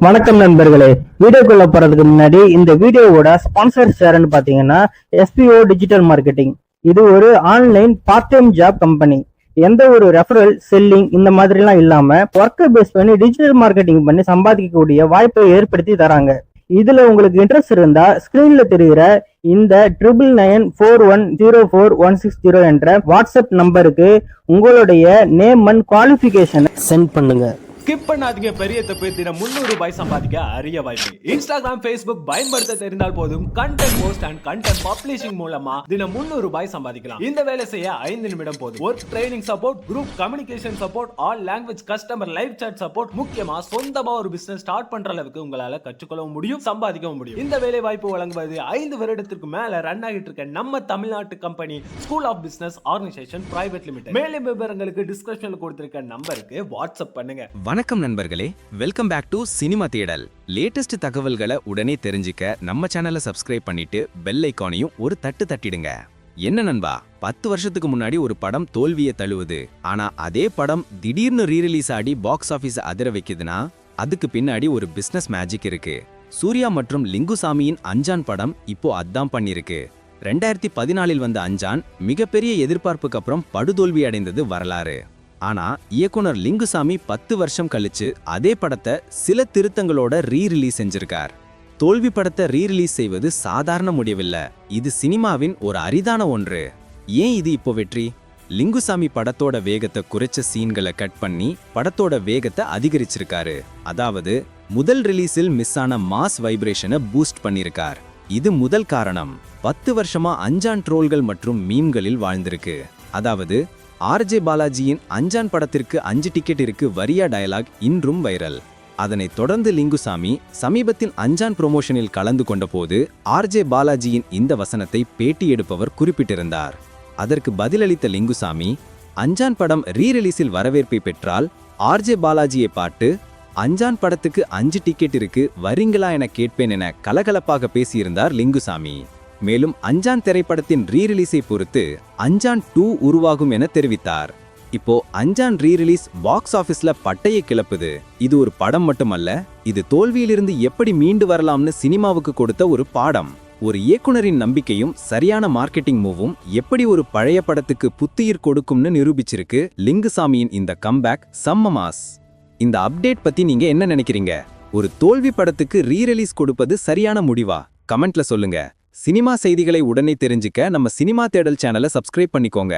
வணக்கம் நண்பர்களே. வீடியோக்குள்ள போறதுக்கு முன்னாடி இந்த வீடியோவோட ஸ்பான்சர் ஷேர்னு பாத்தீங்கன்னா எஸ்பிஓ டிஜிட்டல் மார்க்கெட்டிங். இது ஒரு online part time job company. எந்த ஒரு ரெஃபரல் செல்லிங் இந்த மாதிரி எல்லாம் இல்லாம ஒர்க்கை பேஸ் பண்ணி டிஜிட்டல் மார்க்கெட்டிங் பண்ணி சம்பாதிக்கக்கூடிய வாய்ப்பை ஏற்படுத்தி தராங்க. இதுல உங்களுக்கு இன்ட்ரெஸ்ட் இருந்தா ஸ்கிரீன்ல தெரிகிற இந்த 9994104160 என்ற வாட்ஸ்அப் நம்பருக்கு உங்களுடைய நேம் அண்ட் குவாலிஃபிகேஷனை சென்ட் பண்ணுங்க. ஸ்கிப் பண்ணாதீங்க. பெரிய தப்பு. தினம் 300 ரூபாய் சம்பாதிக்க அரிய வாய்ப்பு. இன்ஸ்டாகிராம், ஃபேஸ்புக் பயன்படுத்த தெரிந்தால் போதும். Content post and content publishing மூலமா தினம் 300 ரூபாய் சம்பாதிக்கலாம். இந்த வேலை செய்ய 5 நிமிடம் போதும். Work training support, group communication support, all language customer live chat support. முக்கியமா சொந்தமா ஒரு பிசினஸ் ஸ்டார்ட் பண்ற அளவுக்கு உங்களால கற்றுக்கொள்ளவும் முடியும், சம்பாதிக்கவும் முடியும். இந்த வேலை வாய்ப்பு வழங்குவது 5 வருடத்திற்கு மேல ரன் ஆகிட்டு இருக்க நம்ம தமிழ்நாட்டு company school of business organisation private limited. மேலும் விவரங்களுக்கு டிஸ்கிரிப்ஷன்ல கொடுத்திருக்க நம்பருக்கு வாட்ஸ்அப் பண்ணுங்க. வணக்கம் நண்பர்களே, welcome back to cinema Thedal. Latest தகவல்களை உடனே தெரிஞ்சுக்க நம்ம சேனலை சப்ஸ்கிரைப் பண்ணிட்டு பெல் ஐகானையும் ஒரு தட்டு தட்டிடுங்க. என்ன நண்பா, 10 வருஷத்துக்கு முன்னாடி ஒரு படம் தோல்வியை தழுவுது. ஆனா அதே படம் திடீர்னு ரீரிலீஸ் ஆடி பாக்ஸ் ஆபீஸ் அதிர வைக்குதுன்னா அதுக்கு பின்னாடி ஒரு பிசினஸ் மேஜிக் இருக்கு. சூர்யா மற்றும் லிங்குசாமியின் அஞ்சான் படம் இப்போ அதான் பண்ணிருக்கு. 2014 வந்த அஞ்சான் மிகப்பெரிய எதிர்பார்ப்புக்கு அப்புறம் படுதோல்வி அடைந்தது வரலாறு. ஆனா இயக்குனர் லிங்குசாமி 10 வருஷம் கழிச்சு அதே படத்தை சில திருத்தங்களோட ரீரிலீஸ் செஞ்சிருக்கார். தோல்வி படத்தை ரீரிலீஸ் செய்வது சாதாரண முடிவில்லை, இது சினிமாவின் ஒரு அரிதான ஒன்று. ஏன் இது இப்போ வெற்றி? லிங்குசாமி படத்தோட வேகத்தை குறைச்ச சீன்களை கட் பண்ணி படத்தோட வேகத்தை அதிகரிச்சிருக்காரு. அதாவது முதல் ரிலீஸில் மிஸ் ஆன மாஸ் வைப்ரேஷனை பூஸ்ட் பண்ணிருக்கார். இது முதல் காரணம். 10 வருஷமா அஞ்சான் ட்ரோல்கள் மற்றும் மீம்களில் வாழ்ந்திருக்கு. அதாவது ஆர்ஜே பாலாஜியின் அஞ்சான் படத்திற்கு 5 டிக்கெட் இருக்கு வரியா டயலாக் இன்றும் வைரல். அதனைத் தொடர்ந்து லிங்குசாமி சமீபத்தில் அஞ்சான் ப்ரொமோஷனில் கலந்து கொண்ட போது ஆர்ஜே பாலாஜியின் இந்த வசனத்தை பேட்டி எடுப்பவர் குறிப்பிட்டிருந்தார். அதற்கு பதிலளித்த லிங்குசாமி, அஞ்சான் படம் ரீரிலீஸில் வரவேற்பை பெற்றால் ஆர்ஜே பாலாஜியை பாட்டு அஞ்சான் படத்துக்கு 5 டிக்கெட் இருக்கு வரீங்களா என கேட்பேன் என கலகலப்பாக பேசியிருந்தார் லிங்குசாமி. மேலும் அஞ்சான் திரைப்படத்தின் ரீரிலீஸை பொறுத்து அஞ்சான் 2 உருவாகும் என தெரிவித்தார். இப்போ அஞ்சான் ரீரிலீஸ் பாக்ஸ் ஆபீஸ்ல பட்டையை கிளப்புது. இது ஒரு படம் மட்டுமல்ல, இது தோல்வியிலிருந்து எப்படி மீண்டு வரலாம்னு சினிமாவுக்கு கொடுத்த ஒரு பாடம். ஒரு இயக்குனரின் நம்பிக்கையும் சரியான மார்க்கெட்டிங் மூவும் எப்படி ஒரு பழைய படத்துக்கு புத்துயிர் கொடுக்கும்னு நிரூபிச்சிருக்கு லிங்குசாமியின் இந்த கம்பேக். செம்ம மாஸ். இந்த அப்டேட் பத்தி நீங்க என்ன நினைக்கிறீங்க? ஒரு தோல்வி படத்துக்கு ரீரிலீஸ் கொடுப்பது சரியான முடிவா? கமெண்ட்ல சொல்லுங்க. சினிமா செய்திகளை உடனே தெரிஞ்சுக்க நம்ம சினிமா தேடல் சேனலை சப்ஸ்கிரைப் பண்ணிக்கோங்க.